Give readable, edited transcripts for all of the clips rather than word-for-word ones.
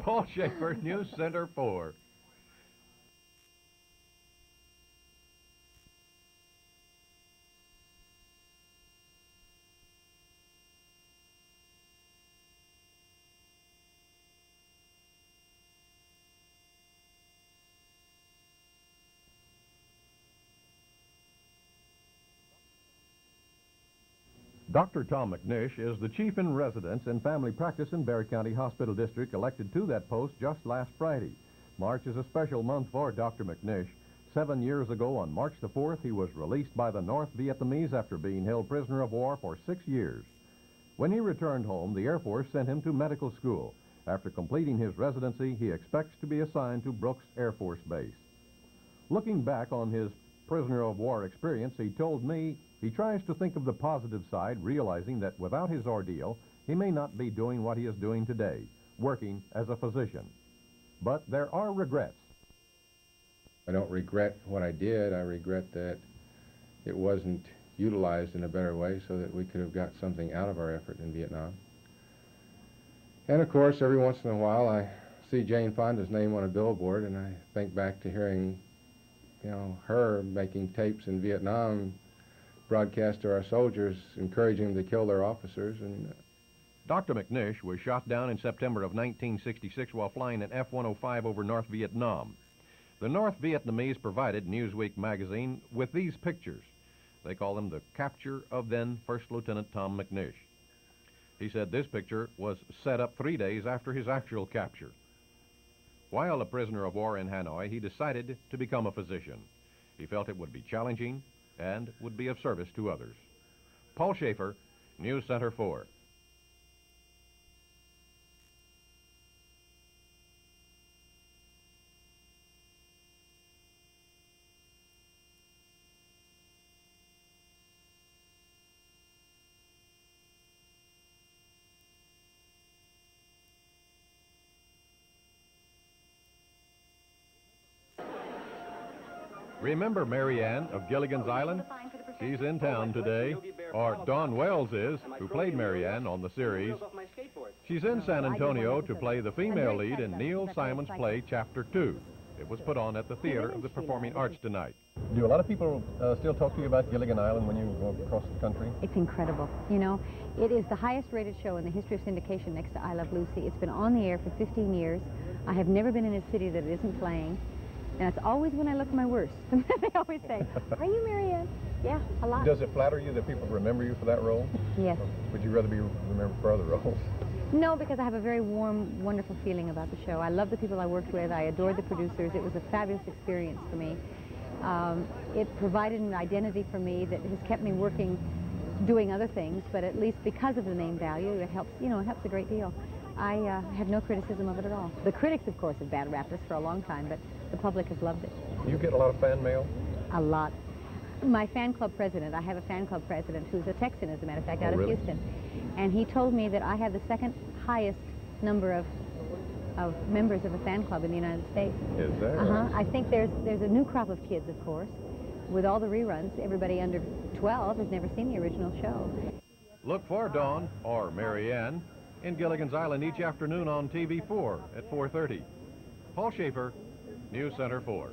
Paul Schaefer, News Center 4. Dr. Tom McNish is the chief in residence and family practice in Bexar County Hospital District, elected to that post just last Friday. March is a special month for Dr. McNish. 7 years ago, on March the 4th, he was released by the North Vietnamese after being held prisoner of war for 6 years. When he returned home, the Air Force sent him to medical school. After completing his residency, he expects to be assigned to Brooks Air Force Base. Looking back on his prisoner of war experience, he told me he tries to think of the positive side, realizing that without his ordeal, he may not be doing what he is doing today, working as a physician. But there are regrets. I don't regret what I did. I regret that it wasn't utilized in a better way so that we could have got something out of our effort in Vietnam. And of course, every once in a while, I see Jane Fonda's name on a billboard, and I think back to hearing, her making tapes in Vietnam, broadcast to our soldiers, encouraging them to kill their officers. And Dr. McNish was shot down in September of 1966 while flying an F-105 over North Vietnam. The North Vietnamese provided Newsweek magazine with these pictures. They call them the capture of then First Lieutenant Tom McNish. He said this picture was set up 3 days after his actual capture. While a prisoner of war in Hanoi, he decided to become a physician. He felt it would be challenging and would be of service to others. Paul Schaefer, News Center 4. Remember Mary Ann of Gilligan's Island? She's in town today. Or Dawn Wells is, who played Mary Ann on the series. She's in San Antonio to play the female lead in Neil Simon's play Chapter 2. It was put on at the Theater of the Performing Arts tonight. Do a lot of people still talk to you about Gilligan Island when you go across the country? It's incredible. It is the highest rated show in the history of syndication next to I Love Lucy. It's been on the air for 15 years. I have never been in a city that it isn't playing. And it's always when I look my worst. They always say, "Are you Mary Ann?" Yeah, a lot. Does it flatter you that people remember you for that role? Yes. Or would you rather be remembered for other roles? No, because I have a very warm, wonderful feeling about the show. I love the people I worked with. I adored the producers. It was a fabulous experience for me. It provided an identity for me that has kept me working, doing other things, but at least because of the name value, it helps, it helps a great deal. I have no criticism of it at all. The critics, of course, have bad rapped us for a long time, but the public has loved it. You get a lot of fan mail? A lot. My fan club president, I have a fan club president who's a Texan, as a matter of fact, out of Houston. And he told me that I have the second highest number of members of a fan club in the United States. Is there? I think there's a new crop of kids, of course. With all the reruns, everybody under 12 has never seen the original show. Look for Dawn or Mary Ann in Gilligan's Island each afternoon on TV4 at 4:30. Paul Schaefer, News Center 4.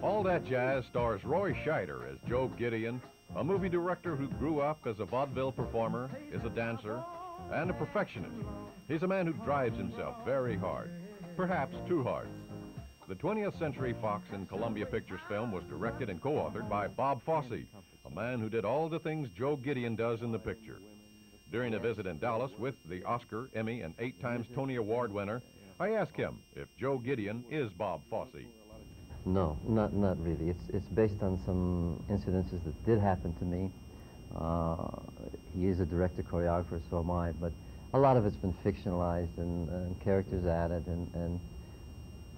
All That Jazz stars Roy Scheider as Joe Gideon, a movie director who grew up as a vaudeville performer, is a dancer, and a perfectionist. He's a man who drives himself very hard, perhaps too hard. The 20th Century Fox and Columbia Pictures film was directed and co-authored by Bob Fosse, a man who did all the things Joe Gideon does in the picture. During a visit in Dallas with the Oscar, Emmy, and 8 times Tony Award winner, I asked him if Joe Gideon is Bob Fosse. No, not really. It's based on some incidences that did happen to me. He is a director, choreographer, so am I, but a lot of it's been fictionalized and characters added, and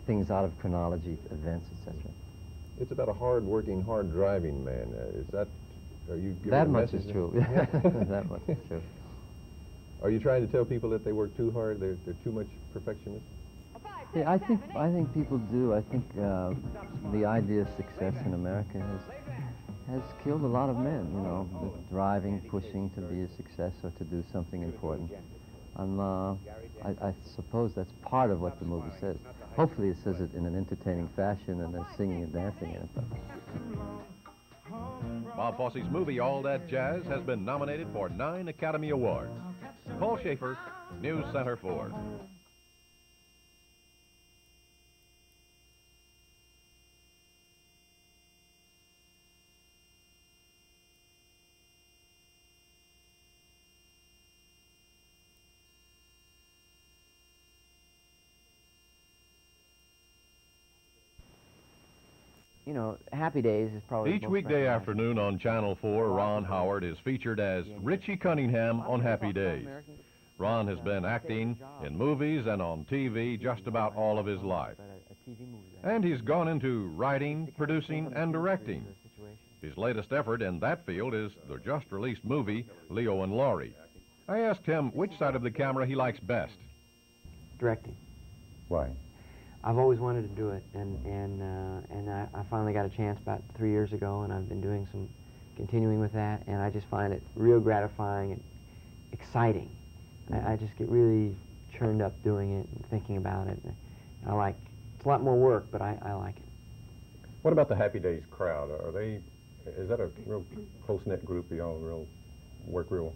things out of chronology, events, etc. It's about a hard-working, hard-driving man. Are you giving That a much message is true. there? That much is true. Are you trying to tell people that they work too hard, they're too much perfectionists? Yeah, I think people do. I think the idea of success in America has killed a lot of men. You know, the driving, pushing to be a success or to do something important. And I suppose that's part of what the movie says. Hopefully, it says it in an entertaining fashion, and there's singing and dancing in it. But Bob Fosse's movie All That Jazz has been nominated for 9 Academy Awards. Paul Schaefer, News Center 4. You know, Happy Days is probably... Each weekday afternoon on Channel 4, Ron Howard is featured as Richie Cunningham on Happy Days. Ron has been acting in movies and on TV just about all of his life. And he's gone into writing, producing, and directing. His latest effort in that field is the just-released movie, Leo and Laurie. I asked him which side of the camera he likes best. Directing. Why? I've always wanted to do it, and I finally got a chance about 3 years ago, and I've been doing continuing with that, and I just find it real gratifying and exciting. I just get really churned up doing it and thinking about it. And it's a lot more work, but I like it. What about the Happy Days crowd? Is that a real close-knit group? You all work real?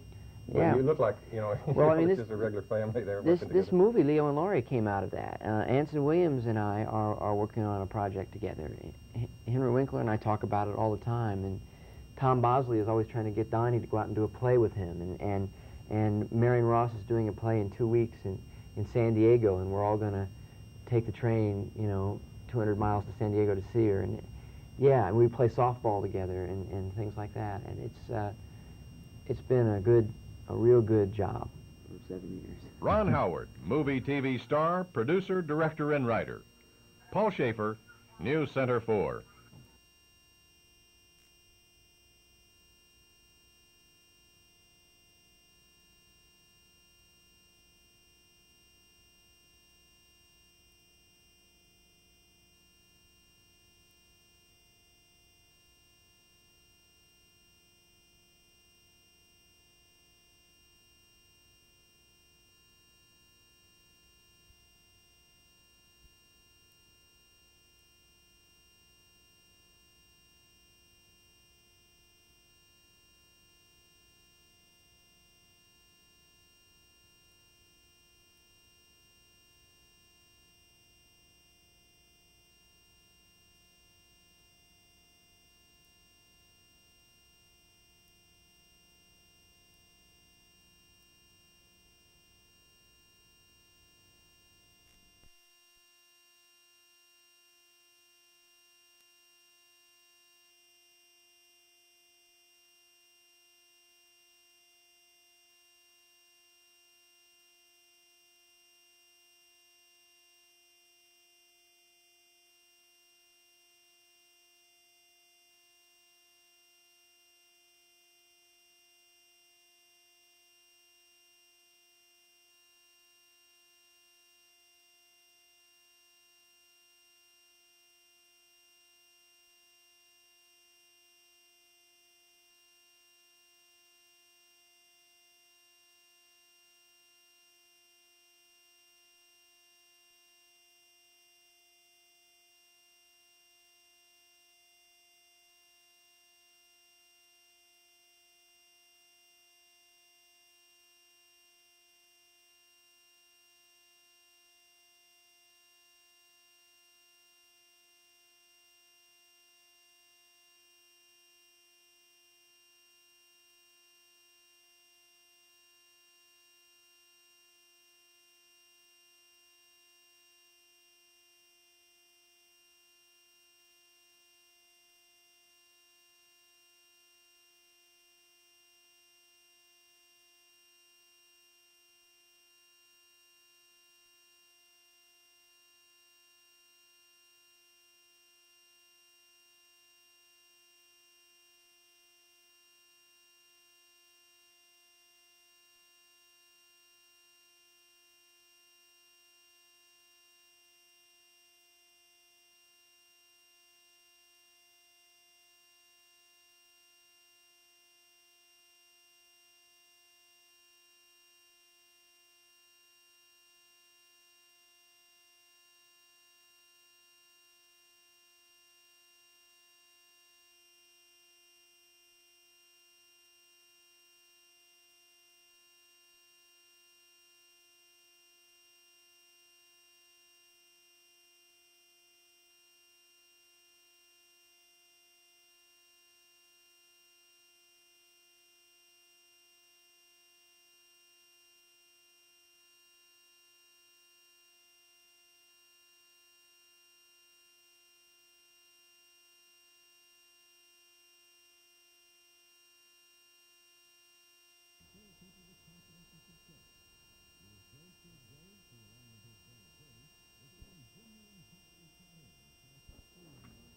Yeah. You look like, you know, well, I mean, it's just a regular family there. This movie, Leo and Laurie, came out of that. Anson Williams and I are working on a project together. Henry Winkler and I talk about it all the time, and Tom Bosley is always trying to get Donnie to go out and do a play with him, and Marion Ross is doing a play in 2 weeks in San Diego, and we're all going to take the train, you know, 200 miles to San Diego to see her. And yeah, and we play softball together and things like that, and it's been a real good job for 7 years. Ron Howard, movie TV star, producer, director, and writer. Paul Schaefer, News Center 4.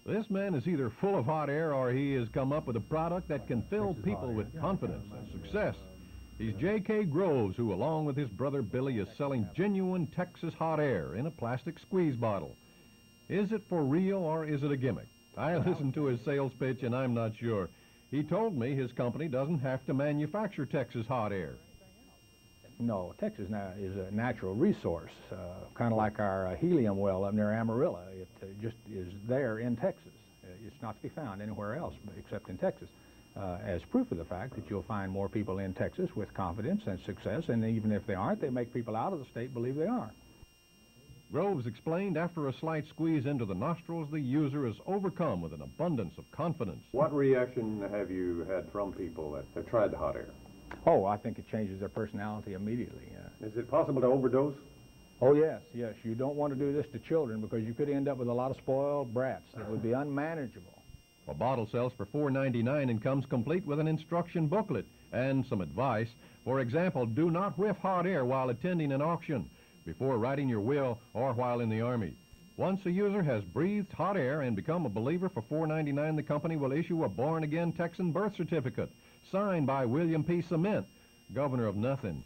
This man is either full of hot air or he has come up with a product that can fill people with confidence and success. He's J.K. Groves, who, along with his brother Billy, is selling genuine Texas hot air in a plastic squeeze bottle. Is it for real or is it a gimmick? I listened to his sales pitch and I'm not sure. He told me his company doesn't have to manufacture Texas hot air. No, Texas now is a natural resource, kind of like our helium well up near Amarillo. It just is there in Texas. It's not to be found anywhere else except in Texas, as proof of the fact that you'll find more people in Texas with confidence and success, and even if they aren't, they make people out of the state believe they are. Groves explained after a slight squeeze into the nostrils, the user is overcome with an abundance of confidence. What reaction have you had from people that have tried the hot air? Oh, I think it changes their personality immediately. Is it possible to overdose? Oh, yes, yes. You don't want to do this to children because you could end up with a lot of spoiled brats that would be unmanageable. A bottle sells for $4.99 and comes complete with an instruction booklet and some advice. For example, do not whiff hot air while attending an auction, before writing your will, or while in the Army. Once a user has breathed hot air and become a believer, for $4.99 the company will issue a born-again Texan birth certificate, signed by William P. Cement, governor of nothing.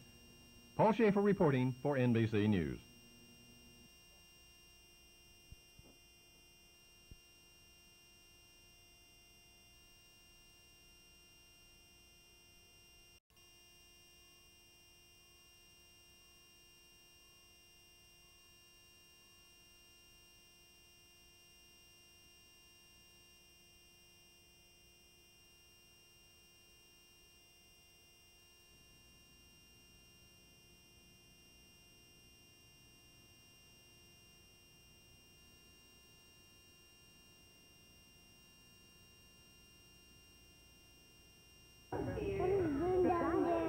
Paul Schaefer reporting for NBC News.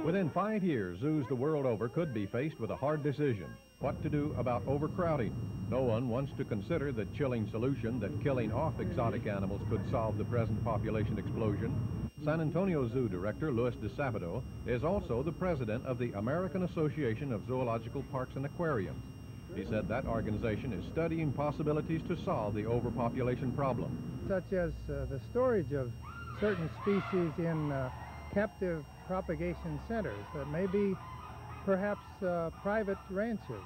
Within 5 years, zoos the world over could be faced with a hard decision: what to do about overcrowding. No one wants to consider the chilling solution that killing off exotic animals could solve the present population explosion. San Antonio Zoo Director Louis DeSabato is also the president of the American Association of Zoological Parks and Aquariums. He said that organization is studying possibilities to solve the overpopulation problem. Such as the storage of certain species in captive propagation centers, that may be perhaps private ranches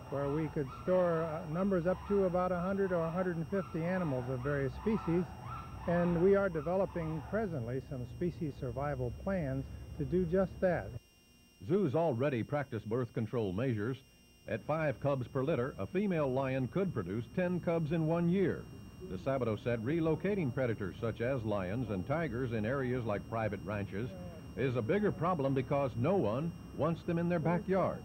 where we could store numbers up to about 100 or 150 animals of various species, and we are developing presently some species survival plans to do just that. Zoos already practice birth control measures. At 5 cubs per litter, a female lion could produce 10 cubs in 1 year. DeSabato said relocating predators such as lions and tigers in areas like private ranches is a bigger problem because no one wants them in their backyard.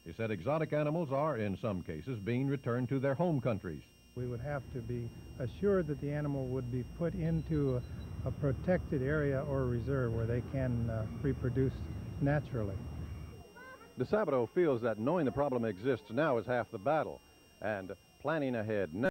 He said exotic animals are, in some cases, being returned to their home countries. We would have to be assured that the animal would be put into a protected area or reserve where they can reproduce naturally. DeSabato feels that knowing the problem exists now is half the battle, and planning ahead now